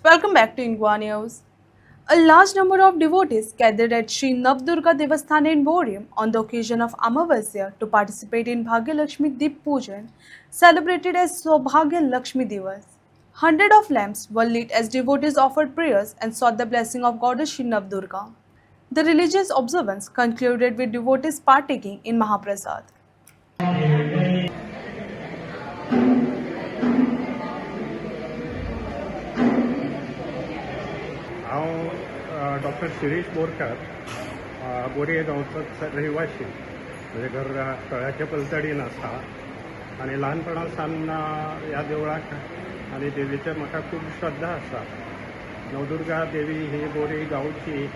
Welcome back to Ingwa News. A large number of devotees gathered at Sri Navdurga Devasthana in Borium on the occasion of Amavasya to participate in Bhagya Lakshmi Deep Pujan, celebrated as Saubhagya Lakshmi Divas. Hundreds of lamps were lit as devotees offered prayers and sought the blessing of Goddess Sri Navdurga. The religious observance concluded with devotees partaking in Mahaprasad. हांव doctor Shirish Borkar बोरये गांवचो रहिवाशी म्हजें घर तळ्याच्या पलतडीन आसा आनी ल्हानपणासान ह्या देवळाक आनी देवीचेर म्हाका खूब श्रद्धा आसा. नवदुर्गा देवी ही बोरये गांवची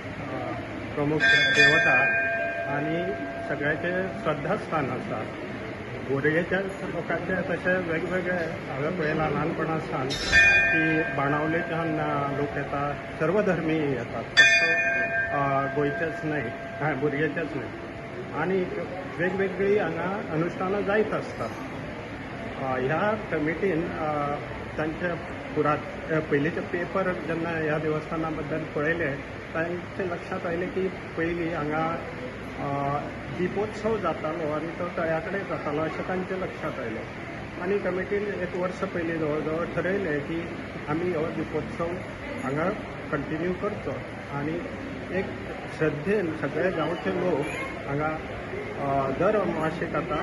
प्रमुख देवता आनी सगळ्याचें श्रद्धास्थान आसा. बोरयेच्या लोकांचे तशें वेगवेगळे हांवें पळयलां ल्हानपणासान की बाणावलेच्यान लोक येतात, सर्वधर्मी येतात, फक्त गोंयचेच न्हय, बोरयेचेच न्हय, आनी वेगवेगळी हांगा अनुष्ठानां जायत आसतात. ह्या कमिटीन तांचे पयलींचे पेपर जेन्ना ह्या देवस्थाना बद्दल पळयले तांचे लक्षांत आयलें की पयलीं हांगा दिपोत्सव जातालो आनी तो तळ्या कडेन जातालो अशें तांचे लक्षांत आयलें. आनी कमिटीन एक वर्स पयलीं जवळ जवळ ठरयलें की आमी हो दिपोत्सव हांगा कंटिन्यू करचो आनी एक श्रद्धेन सगळे गांवचे लोक हांगा दर अमावशेक आतां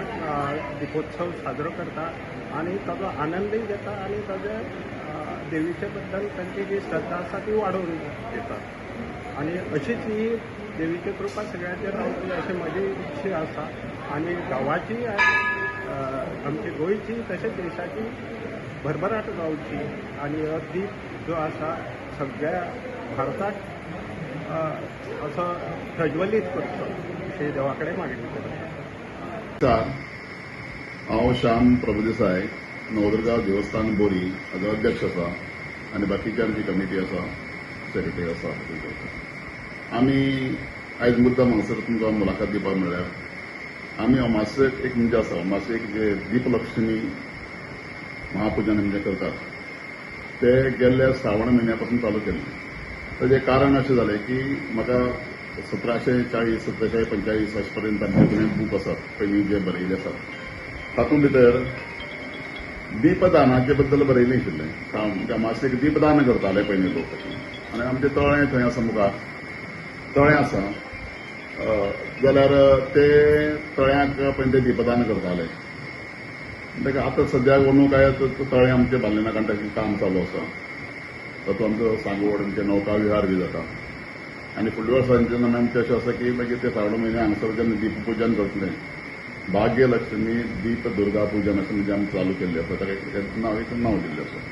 दिपोत्सव साजरो करता आनी ताजो आनंदूय घेता आनी ताजे देवीचे बद्दल तांची जी श्रद्धा आसा ती वाडोवन घेतात. आनी अशीच ही देवीची कृपा सगळ्यांचेर रावची अशी म्हजी इच्छा आसा आनी गांवाची आमची गोंयची तशेंच देशाची भरभराट जावची आनी हो दीप जो आसा सगळ्या भारताक असो प्रज्वलीत करचो अशी देवा कडेन मागणी करता. हांव श्याम प्रभुदेसाय नवदुर्गा देवस्थान बोरी हाजो अध्यक्ष आसा आनी बाकीची आमची कमिटी आसा, सेक्रेटरी आसा. आमी आयज मुद्दम हांगासर तुमकां मुलाखत दिवपाक म्हळ्यार आमी अमासेक एक म्हणजे आसा, अमासेक जे दीपलक्ष्मी महापुजन म्हणजे करतात ते गेल्ल्या श्रावण म्हयन्या चालू केल्लें. ताचें कारण अशें जालें की म्हाका 1740, 1745 अशे पर्यंत आमचे कडेन बूक आसात पयलीं जे बरयले आसात. तातूंत भितर दीपदानाचे बद्दल बरयलें आशिल्लें. म्हणजे अमासेक दीपदान करताले पयलीं लोक आनी आमचें तळें थंय आसा, मुखार तळें आसा जाल्यार ते तळ्याक पयलीं ते दीपदान करताले. म्हणटकीर आतां सद्याक वणू काय तळें आमचें बाल्यनाकांडाचें काम चालू आसा. तातूंत आमचो सांगवड म्हणजे नौका विहार बी जाता आनी फुडल्या वर्सांच्यान आमचें अशें आसा की मागीर ते श्रावण म्हयन्या हांगासर जेन्ना दीपपुजन करतलें, भाग्य लक्ष्मी दीप दुर्गा पुजन अशें म्हणजे आमी चालू केल्लें आसा. ताका नांव दिल्लें आसा.